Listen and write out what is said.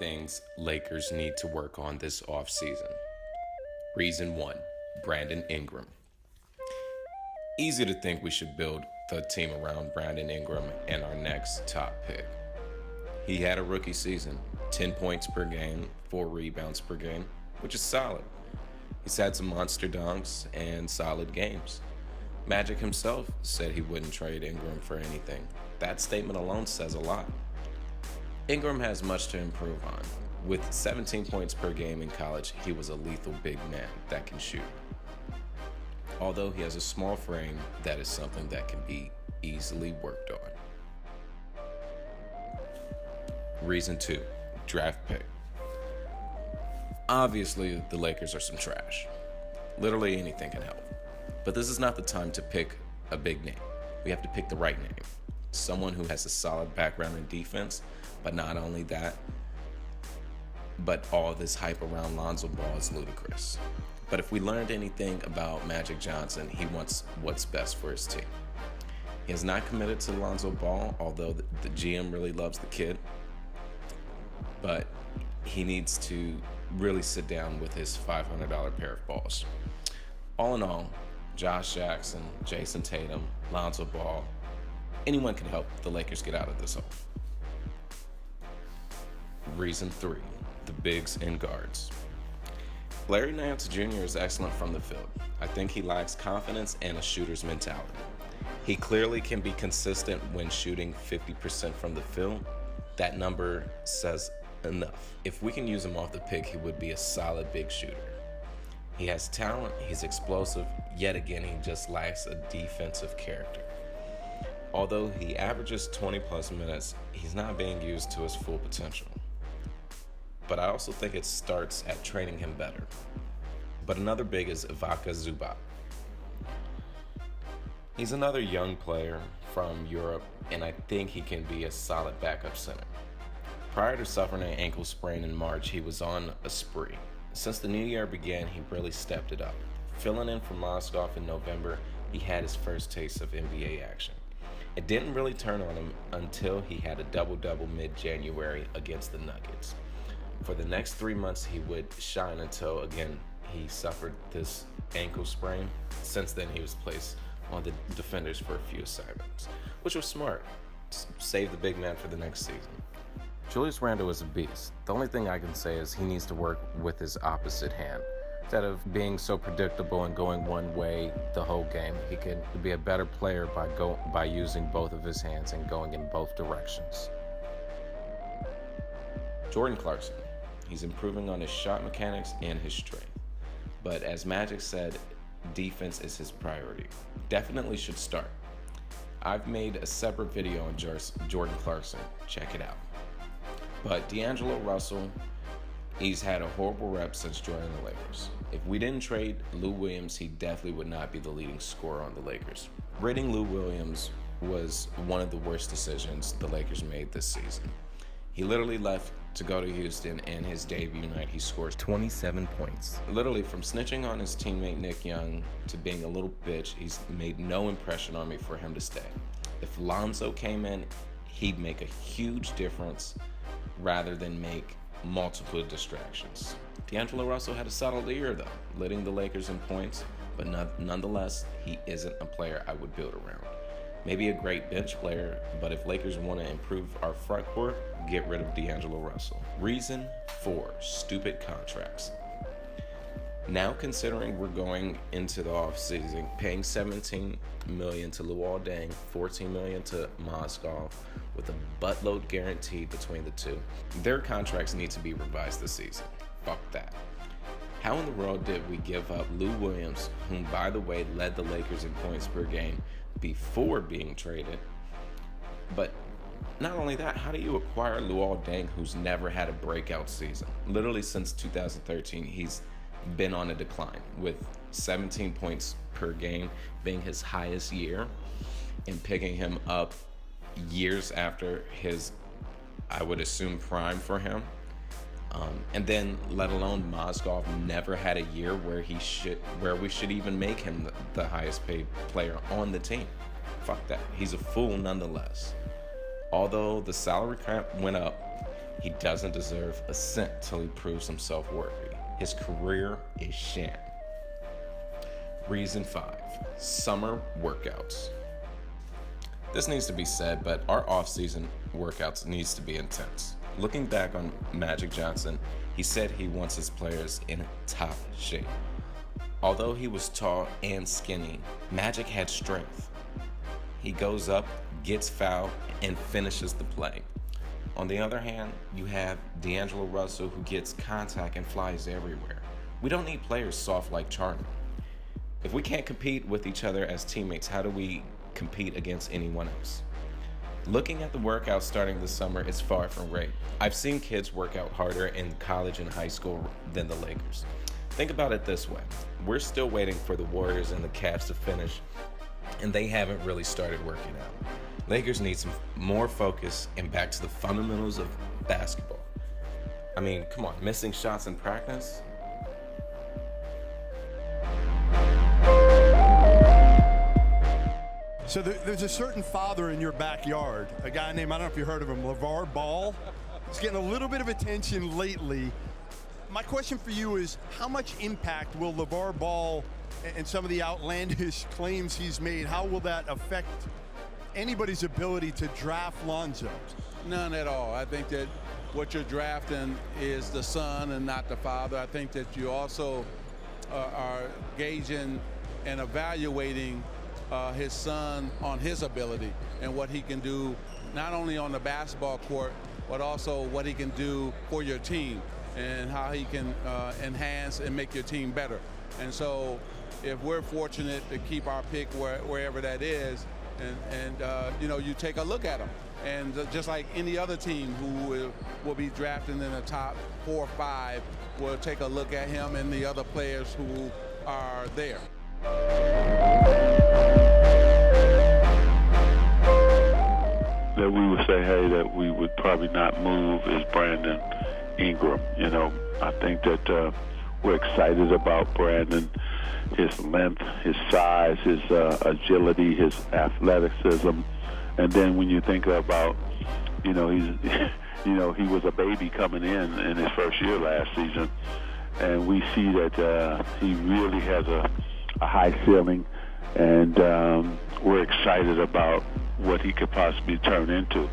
things Lakers need to work on this offseason. Reason 1, Brandon Ingram. Easy to think we should build the team around Brandon Ingram and our next top pick. He had a rookie season, 10 points per game, 4 rebounds per game, which is solid. He's had some monster dunks and solid games. Magic himself said he wouldn't trade Ingram for anything. That statement alone says a lot. Ingram has much to improve on. With 17 points per game in college, he was a lethal big man that can shoot. Although he has a small frame, that is something that can be easily worked on. Reason 2, draft pick. Obviously, the Lakers are some trash. Literally anything can help. But this is not the time to pick a big name. We have to pick the right name. Someone who has a solid background in defense, but not only that, but all this hype around Lonzo Ball is ludicrous. But if we learned anything about Magic Johnson, he wants what's best for his team. He is not committed to Lonzo Ball, although the GM really loves the kid. But he needs to really sit down with his $500 pair of balls. All in all, Josh Jackson, Jason Tatum, Lonzo Ball, anyone can help the Lakers get out of this hole. Reason 3, the bigs and guards. Larry Nance Jr. is excellent from the field. I think he lacks confidence and a shooter's mentality. He clearly can be consistent when shooting 50% from the field. That number says enough. If we can use him off the pick, he would be a solid big shooter. He has talent, he's explosive, yet again, he just lacks a defensive character. Although he averages 20 plus minutes, he's not being used to his full potential. But I also think it starts at training him better. But another big is Ivica Zubac. He's another young player from Europe, and I think he can be a solid backup center. Prior to suffering an ankle sprain in March, he was on a spree. Since the new year began, he really stepped it up. Filling in for Mozgov in November, he had his first taste of NBA action. It didn't really turn on him until he had a double-double mid-January against the Nuggets. For the next 3 months, he would shine until, again, he suffered this ankle sprain. Since then, he was placed on the defenders for a few assignments, which was smart. Save the big man for the next season. Julius Randle is a beast. The only thing I can say is he needs to work with his opposite hand. Instead of being so predictable and going one way the whole game, he can be a better player by using both of his hands and going in both directions. Jordan Clarkson. He's improving on his shot mechanics and his strength. But as Magic said, defense is his priority. Definitely should start. I've made a separate video on Jordan Clarkson. Check it out. But D'Angelo Russell, he's had a horrible rep since joining the Lakers. If we didn't trade Lou Williams, he definitely would not be the leading scorer on the Lakers. Rating Lou Williams was one of the worst decisions the Lakers made this season. He literally left to go to Houston, and his debut night, he scores 27 points. Literally, from snitching on his teammate Nick Young to being a little bitch, he's made no impression on me for him to stay. If Lonzo came in, he'd make a huge difference rather than make multiple distractions. D'Angelo Russell had a solid year, though, leading the Lakers in points, but nonetheless, he isn't a player I would build around. Maybe a great bench player, but if Lakers want to improve our front court, get rid of D'Angelo Russell. Reason 4, stupid contracts. Now considering we're going into the offseason, paying $17 million to Luol Deng, $14 million to Mozgov, with a buttload guaranteed between the two, their contracts need to be revised this season. Fuck that. How in the world did we give up Lou Williams, whom by the way led the Lakers in points per game before being traded? But not only that, how do you acquire Luol Deng, who's never had a breakout season? Literally since 2013, he's been on a decline, with 17 points per game being his highest year, and picking him up years after his, I would assume, prime for him. And then, let alone Mozgov never had a year where we should even make him the highest paid player on the team. Fuck that. He's a fool nonetheless. Although the salary cap went up, He doesn't deserve a cent till he proves himself worthy. His career is sham. Reason 5, summer workouts. This needs to be said, but our off-season workouts needs to be intense. Looking back on Magic Johnson, he said he wants his players in top shape. Although he was tall and skinny, Magic had strength. He goes up, gets fouled, and finishes the play. On the other hand, you have D'Angelo Russell, who gets contact and flies everywhere. We don't need players soft like Charlie. If we can't compete with each other as teammates, how do we compete against anyone else? Looking at the workouts starting this summer is far from great. I've seen kids work out harder in college and high school than the Lakers. Think about it this way. We're still waiting for the Warriors and the Cavs to finish, and they haven't really started working out. Lakers need some more focus and back to the fundamentals of basketball. I mean, come on, missing shots in practice? So there's a certain father in your backyard, a guy named, I don't know if you heard of him, LeVar Ball. He's getting a little bit of attention lately. My question for you is, how much impact will LeVar Ball and some of the outlandish claims he's made, how will that affect anybody's ability to draft Lonzo? None at all. I think that what you're drafting is the son and not the father. I think that you also are gauging and evaluating his son on his ability and what he can do, not only on the basketball court, but also what he can do for your team and how he can enhance and make your team better. And so if we're fortunate to keep our pick wherever that is, and you take a look at him. And just like any other team who will be drafting in the top 4 or 5, will take a look at him and the other players who are there. That we would say, hey, that we would probably not move is Brandon Ingram. I think that we're excited about Brandon, his length, his size, his agility, his athleticism. And then when you think about, he was a baby coming in his first year last season. And we see that he really has a high ceiling, and we're excited about what he could possibly turn into.